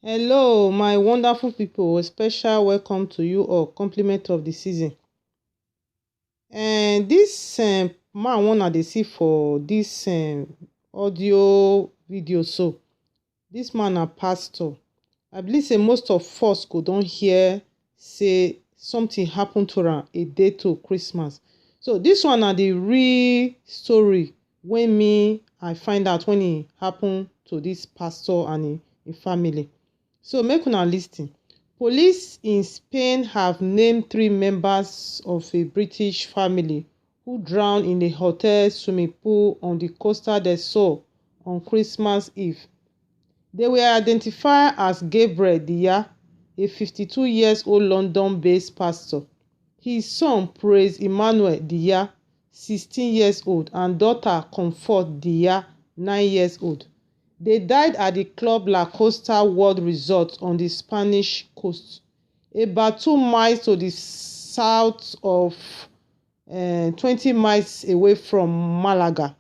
Hello, my wonderful people. A special welcome to you all. Compliment of the season. And this man wanna dey see for this audio video so. This man a pastor. I believe say most of us go don hear say something happen to am a day to Christmas. So this one na the real story when I find out when e happen to this pastor and him family. So make una lis ten. Police in Spain have named 3 members of a British family who drowned in a hotel swimming pool on the Costa del Sol on Christmas Eve. They were identified as Gabriel Diya, a 52-year-old London-based pastor, his son Praise Emmanuel Diya, 16 years old, and daughter Comfort Diya, 9 years old. They died at the Club La Costa World Resort on the Spanish coast, about 2 miles to the south of 20 miles away from Malaga.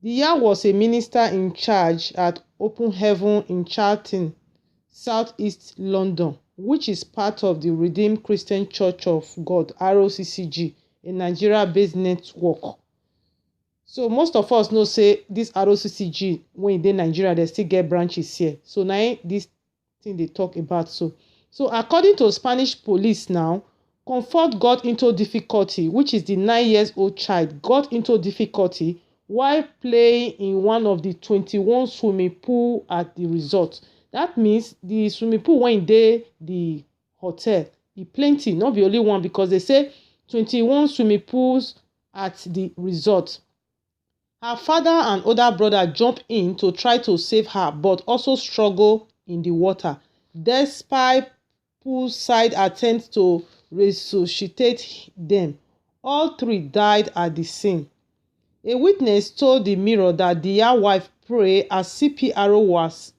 Diya was a minister in charge at Open Heaven in Charlton, southeast London, which is part of the Redeemed Christian Church of God (RCCG), a Nigeria-based network. So most of us know say this RCCG when e dey Nigeria they still get branches here. So now this thing they talk about so. So according to Spanish police now, Comfort got into difficulty, which is the 9-year-old child got into difficulty while playing in one of the 21 swimming pool at the resort. That means the swimming pool when dey the hotel, e plenty, not be only one, because they say 21 swimming pools at the resort. Her father and older brother jumped in to try to save her, but also struggled in the water. Despite poolside attempts to resuscitate them, all 3 died at the scene. A witness told the Mirror that Diya's wife prayed as CPR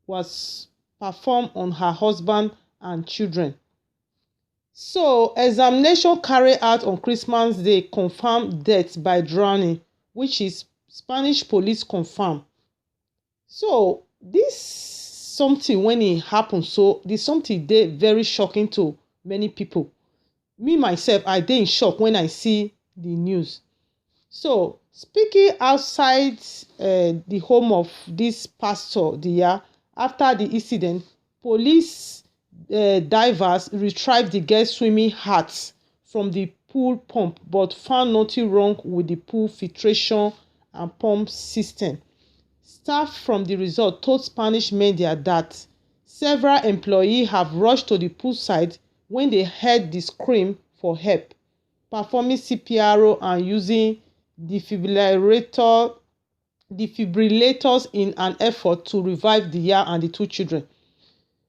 was performed on her husband and children. So, examination carried out on Christmas Day confirmed death by drowning, which is Spanish police confirm. So this something when it happens, so this something dey very shocking to many people. Me myself, I dey in shock when I see the news. So speaking outside the home of this pastor Diya, after the incident, police divers retrieved the girl's swimming hat from the pool pump but found nothing wrong with the pool filtration and pump system. Staff from the resort told Spanish media that several employees have rushed to the poolside when they heard the scream for help, performing CPR and using defibrillators in an effort to revive Diya and the 2 children.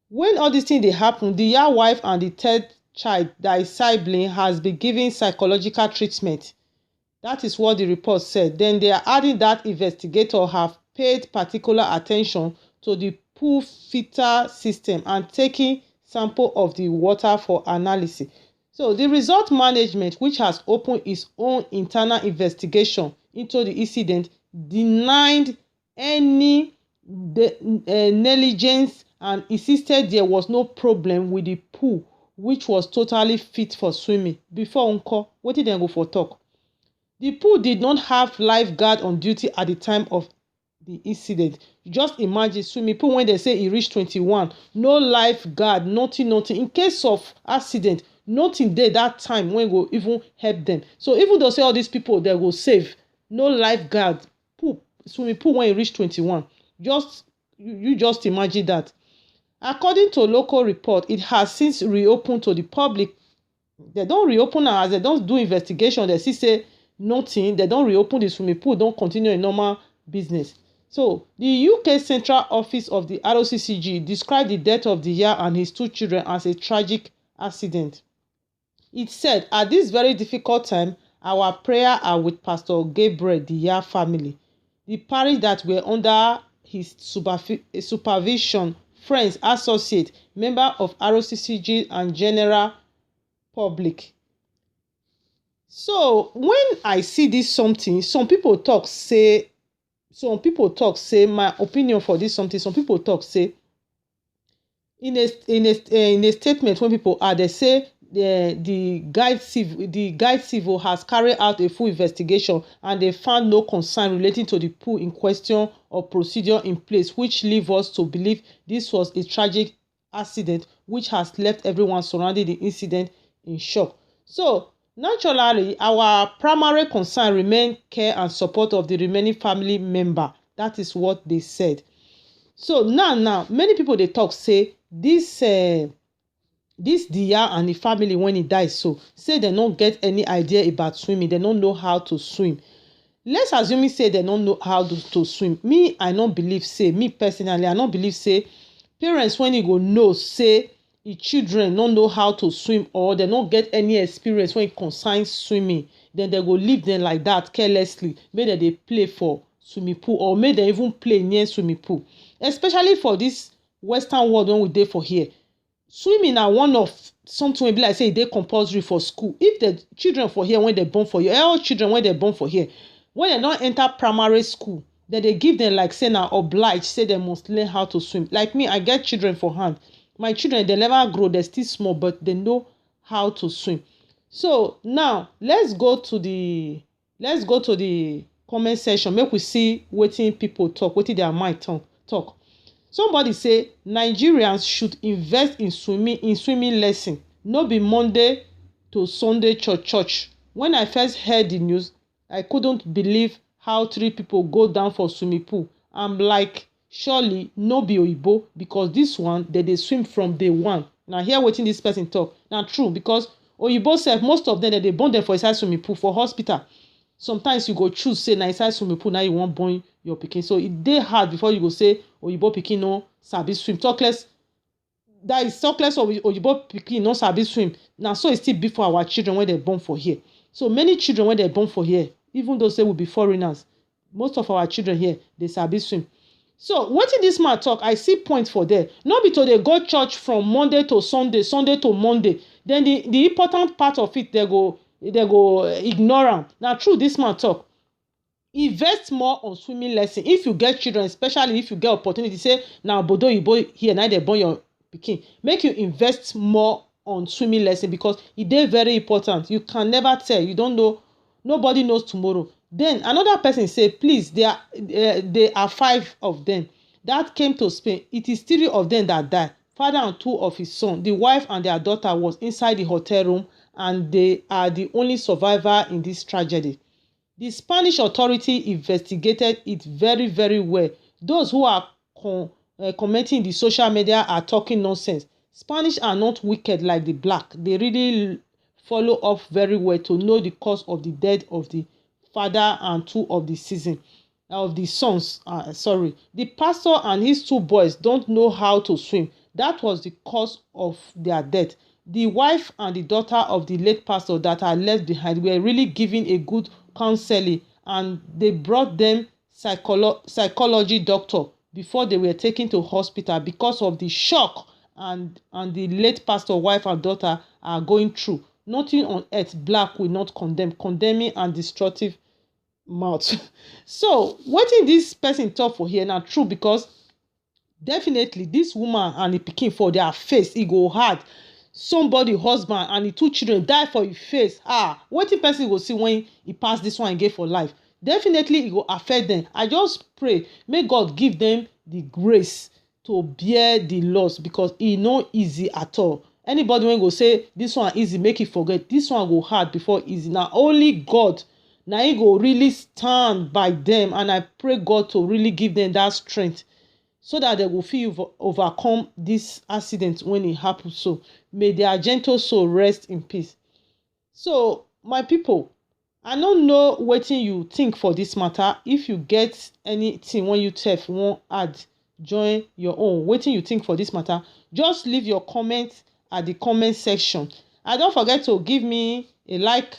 When all these things dey happen, Diya's wife and the 3rd child, that sibling, has been given psychological treatment. That is what the report said. Then they are adding that investigators have paid particular attention to the pool filter system and taking sample of the water for analysis. So the resort management, which has opened its own internal investigation into the incident, denied any negligence and insisted there was no problem with the pool, which was totally fit for swimming. Before unko, wetin dem go for talk? The pool did not have lifeguard on duty at the time of the incident. Just imagine swimming pool when they say e reach 21, no lifeguard, nothing. In case of accident, nothing dey that time when go even help them. So even though say all these people they go save, no lifeguard, swimming pool when e reach 21. You just imagine that. According to local report, it has since reopened to the public. They don reopen am as they don do investigation. They see say nothing. They don reopen the swimming pool, don continue in normal business. So the UK Central Office of the RCCG described the death of Diya and his 2 children as a tragic accident. It said, at this very difficult time, our prayers are with Pastor Gabriel Diya family, the parish that were under his supervision, friends, associates, members of RCCG and general public. So when I see this something, some people talk say my opinion for this something, some people talk say in a statement when people are, they say the guide civil has carried out a full investigation and they found no concern relating to the pool in question or procedure in place, which leave us to believe this was a tragic accident which has left everyone surrounding the incident in shock. So naturally, our primary concern remain care and support of the remaining family member. That is what they said. So now many people dey talk say this Diya and the family when he die, so say they no get any idea about swimming, they don't know how to swim. Let's assume say they don't know how to swim. Me, I don't believe say, me personally, I don't believe say parents when you go know say the children don't know how to swim or they don't get any experience when it concerns swimming, then they go leave them like that carelessly. Maybe they play for swimming pool or maybe they even play near swimming pool. Especially for this Western world when we dey for here. Swimming na one of something wey be like say e dey compulsory for school. If the children for here when they born for here, all children when they born for here, when they don enter primary school, then they give them like say na oblige say they must learn how to swim. Like me, I get children for hand. My children, they never grow, they still small, but they know how to swim. So now let's go to the comment section make we see wetin people talk, wetin their mind talk. Somebody say Nigerians should invest in swimming lesson, no be Monday to Sunday church. When I first heard the news, I couldn't believe how 3 people go down for swimming pool. I'm like, surely no be oyibo, because this one they swim from day one. Now hear wetin this person talk. Now true, because oyibo sef, most of them they born them for inside swimming pool for hospital. Sometimes you go choose say na inside swimming pool now you wan born your pikin, so it dey hard before you go say oyibo pikin no sabi swim. Talk less of oyibo pikin no sabi swim. Na so e still be for our children when they born for here. So many children when they born for here, even though say we be foreigners, most of our children here they sabi swim. So wetin this man talk, I see point for there. No be to dey go church from Monday to Sunday, Sunday to Monday. Then the important part of it they go ignore am. Na true this man talk. Invest more on swimming lesson. If you get children, especially if you get opportunity, say na obodo oyibo here na dey born your pikin, make you invest more on swimming lesson because e dey very important. You can never tell, you don't know, nobody knows tomorrow. Then another person say please, there are 5 of them that came to Spain. It is 3 of them that died, father and 2 of his son. The wife and their daughter was inside the hotel room and they are the only survivor in this tragedy. The Spanish authority investigated it very, very well. Those who are commenting in the social media are talking nonsense. Spanish are not wicked like the black. They really follow up very well to know the cause of the death of the father and 2 of the sons. The pastor and his 2 boys don't know how to swim. That was the cause of their death. The wife and the daughter of the late pastor that are left behind were really given a good counseling and they brought them psychology doctor before they were taken to hospital because of the shock and the late pastor wife and daughter are going through. Nothing on earth black will not condemn, condemning and destructive mouth. So wetin this person talk for here na true, because definitely this woman and the pikin for their face e go hard. Somebody husband and the 2 children die for your face. Wetin person go see when he pass this one again for life? Definitely it go affect them. I just pray may God give them the grace to bear the loss, because e no easy at all. Anybody when go say this one easy, make it forget. This one go hard before easy. Now only God na he go really stand by them, and I pray God to really give them that strength so that they will feel overcome this accident when it happens. So may their gentle soul rest in peace. So my people, I don't know wetin you think for this matter. If you get anything when you sef wan add join your own, wetin you think for this matter, just leave your comment at the comment section. And don't forget to give me a like,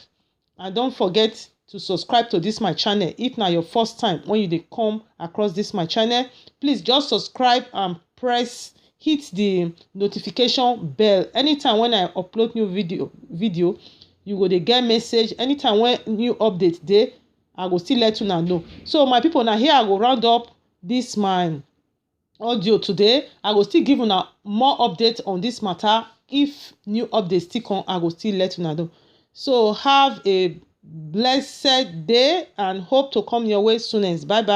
and don't forget to subscribe to this my channel. If na your first time when you dey come across this my channel, please just subscribe and hit the notification bell. Anytime when I upload new video you go dey get message. Anytime when new update dey, I go still let una know. So my people, na here I go round up this my audio today. I go still give una more updates on this matter. If new updates still come, I go still let una know. So have a blessed day and hope to come your way soonest. Bye bye.